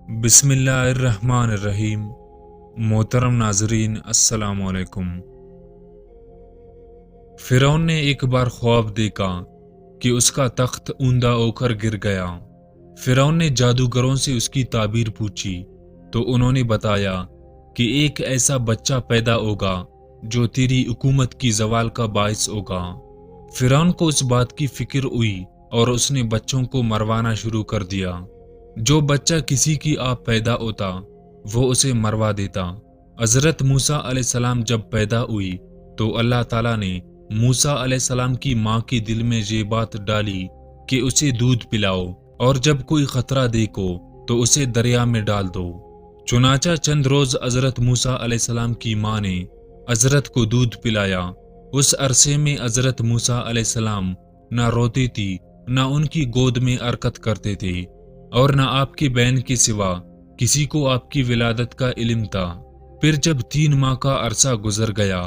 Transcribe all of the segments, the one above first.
بسم اللہ الرحمن الرحیم۔ محترم ناظرین، السلام علیکم۔ فرعون نے ایک بار خواب دیکھا کہ اس کا تخت اوندا ہو کر گر گیا۔ فرعون نے جادوگروں سے اس کی تعبیر پوچھی تو انہوں نے بتایا کہ ایک ایسا بچہ پیدا ہوگا جو تیری حکومت کی زوال کا باعث ہوگا۔ فرعون کو اس بات کی فکر ہوئی اور اس نے بچوں کو مروانا شروع کر دیا۔ جو بچہ کسی کی آپ پیدا ہوتا وہ اسے مروا دیتا۔ حضرت موسیٰ علیہ السلام جب پیدا ہوئی تو اللہ تعالیٰ نے موسیٰ علیہ السلام کی ماں کے دل میں یہ بات ڈالی کہ اسے دودھ پلاؤ اور جب کوئی خطرہ دیکھو تو اسے دریا میں ڈال دو۔ چنانچہ چند روز حضرت موسیٰ علیہ السلام کی ماں نے حضرت کو دودھ پلایا۔ اس عرصے میں حضرت موسیٰ علیہ السلام نہ روتی تھی نہ ان کی گود میں حرکت کرتے تھے اور نہ آپ کی بہن کے سوا کسی کو آپ کی ولادت کا علم تھا۔ پھر جب 3 ماہ کا عرصہ گزر گیا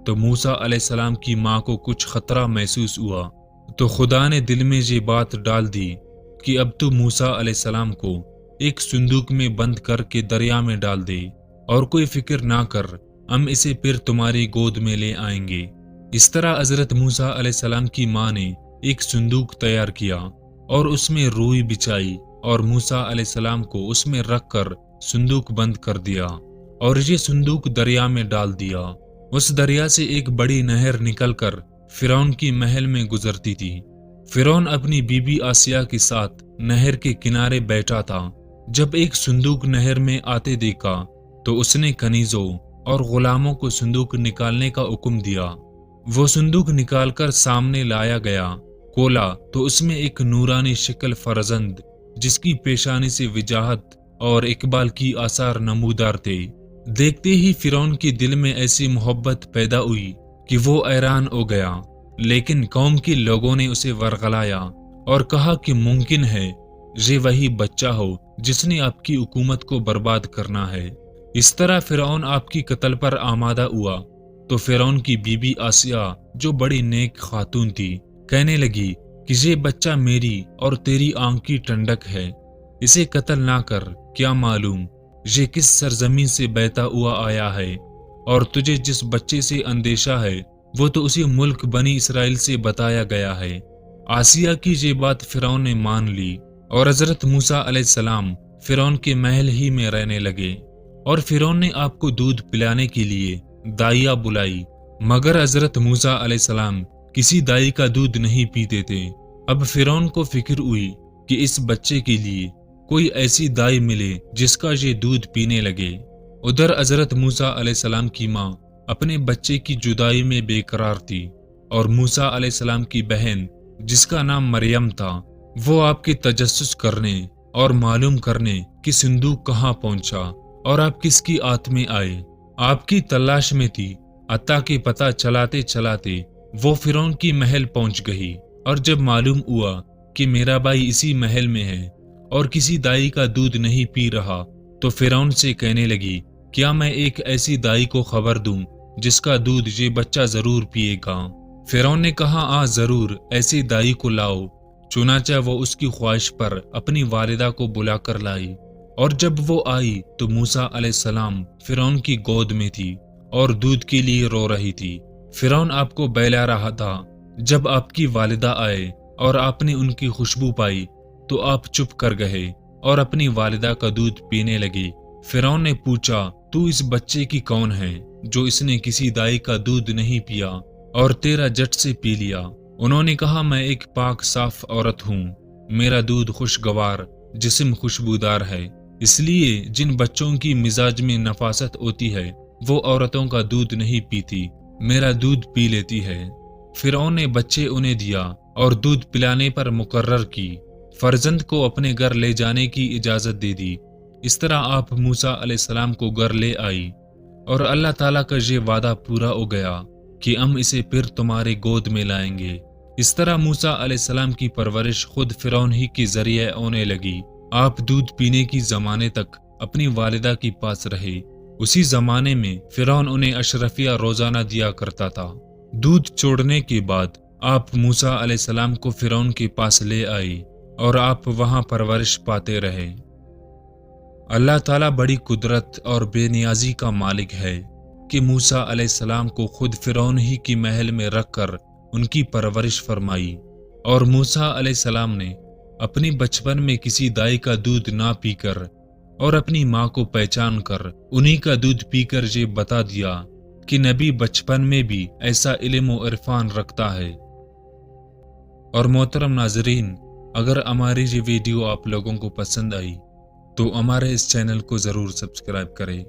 تو موسیٰ علیہ السلام کی ماں کو کچھ خطرہ محسوس ہوا تو خدا نے دل میں یہ بات ڈال دی کہ اب تو موسیٰ علیہ السلام کو ایک صندوق میں بند کر کے دریا میں ڈال دے اور کوئی فکر نہ کر، ہم اسے پھر تمہاری گود میں لے آئیں گے۔ اس طرح حضرت موسیٰ علیہ السلام کی ماں نے ایک صندوق تیار کیا اور اس میں روئی بچھائی اور موسیٰ علیہ السلام کو اس میں رکھ کر صندوق بند کر دیا اور یہ صندوق دریا میں ڈال دیا۔ اس دریا سے ایک بڑی نہر نکل کر فرعون کی محل میں گزرتی تھی۔ فرعون اپنی بیوی آسیہ کے ساتھ نہر کے کنارے بیٹھا تھا۔ جب ایک صندوق نہر میں آتے دیکھا تو اس نے کنیزوں اور غلاموں کو صندوق نکالنے کا حکم دیا۔ وہ صندوق نکال کر سامنے لایا گیا، کھولا تو اس میں ایک نورانی شکل فرزند جس کی پیشانی سے وجاہت اور اقبال کی آثار نمودار تھے۔ دیکھتے ہی فرعون کے دل میں ایسی محبت پیدا ہوئی کہ وہ حیران ہو گیا، لیکن قوم کے لوگوں نے اسے ورغلایا اور کہا کہ ممکن ہے یہ وہی بچہ ہو جس نے آپ کی حکومت کو برباد کرنا ہے۔ اس طرح فرعون آپ کی قتل پر آمادہ ہوا تو فرعون کی بیوی آسیہ جو بڑی نیک خاتون تھی کہنے لگی کہ یہ بچہ میری اور تیری آنکھ کی ٹھنڈک ہے، اسے قتل نہ کر، کیا معلوم یہ کس سرزمین سے بہتا ہوا آیا ہے، اور تجھے جس بچے سے اندیشہ ہے وہ تو اسی ملک بنی اسرائیل سے بتایا گیا ہے۔ آسیہ کی یہ بات فرعون نے مان لی اور حضرت موسیٰ علیہ السلام فرعون کے محل ہی میں رہنے لگے، اور فرعون نے آپ کو دودھ پلانے کے لیے دائیا بلائی، مگر حضرت موسیٰ علیہ السلام کسی دائی کا دودھ نہیں پیتے تھے۔ اب فرعون کو فکر ہوئی کہ اس بچے کے لیے کوئی ایسی دائی ملے جس کا یہ دودھ پینے لگے۔ ادھر حضرت موسیٰ علیہ السلام کی ماں اپنے بچے کی جدائی میں بے قرار تھی، اور موسیٰ علیہ السلام کی بہن جس کا نام مریم تھا وہ آپ کے تجسس کرنے اور معلوم کرنے کہ صندوق کہاں پہنچا اور آپ کس کی آت میں آئے آپ کی تلاش میں تھی، حتیٰ کہ پتہ چلاتے چلاتے وہ فرعون کی محل پہنچ گئی۔ اور جب معلوم ہوا کہ میرا بھائی اسی محل میں ہے اور کسی دائی کا دودھ نہیں پی رہا تو فرعون سے کہنے لگی، کیا میں ایک ایسی دائی کو خبر دوں جس کا دودھ یہ بچہ ضرور پیے گا؟ فرعون نے کہا، ہاں ضرور، ایسی دائی کو لاؤ۔ چنانچہ وہ اس کی خواہش پر اپنی والدہ کو بلا کر لائی، اور جب وہ آئی تو موسیٰ علیہ السلام فرعون کی گود میں تھی اور دودھ کے لیے رو رہی تھی۔ فرعون آپ کو بہلا رہا تھا۔ جب آپ کی والدہ آئے اور آپ نے ان کی خوشبو پائی تو آپ چپ کر گئے اور اپنی والدہ کا دودھ پینے لگے۔ فرعون نے پوچھا، تو اس بچے کی کون ہے جو اس نے کسی دائی کا دودھ نہیں پیا اور تیرا جٹ سے پی لیا؟ انہوں نے کہا، میں ایک پاک صاف عورت ہوں، میرا دودھ خوشگوار، جسم خوشبودار ہے، اس لیے جن بچوں کی مزاج میں نفاست ہوتی ہے وہ عورتوں کا دودھ نہیں پیتی، میرا دودھ پی لیتی ہے۔ فرعون نے بچے انہیں دیا اور دودھ پلانے پر مقرر کی، فرزند کو اپنے گھر لے جانے کی اجازت دے دی۔ اس طرح آپ موسیٰ علیہ السلام کو گھر لے آئی، اور اللہ تعالیٰ کا یہ وعدہ پورا ہو گیا کہ ہم اسے پھر تمہارے گود میں لائیں گے۔ اس طرح موسیٰ علیہ السلام کی پرورش خود فرعون ہی کے ذریعے ہونے لگی۔ آپ دودھ پینے کی زمانے تک اپنی والدہ کے پاس رہے۔ اسی زمانے میں فرعون انہیں اشرفیہ روزانہ دیا کرتا تھا۔ دودھ چھوڑنے کے بعد آپ موسیٰ علیہ السلام کو فرعون کے پاس لے آئے اور آپ وہاں پرورش پاتے رہے۔ اللہ تعالیٰ بڑی قدرت اور بے نیازی کا مالک ہے کہ موسیٰ علیہ السلام کو خود فرعون ہی کی محل میں رکھ کر ان کی پرورش فرمائی، اور موسیٰ علیہ السلام نے اپنی بچپن میں کسی دائی کا دودھ نہ پی کر اور اپنی ماں کو پہچان کر انہی کا دودھ پی کر یہ بتا دیا کہ نبی بچپن میں بھی ایسا علم و عرفان رکھتا ہے۔ اور محترم ناظرین، اگر ہماری یہ ویڈیو آپ لوگوں کو پسند آئی تو ہمارے اس چینل کو ضرور سبسکرائب کریں۔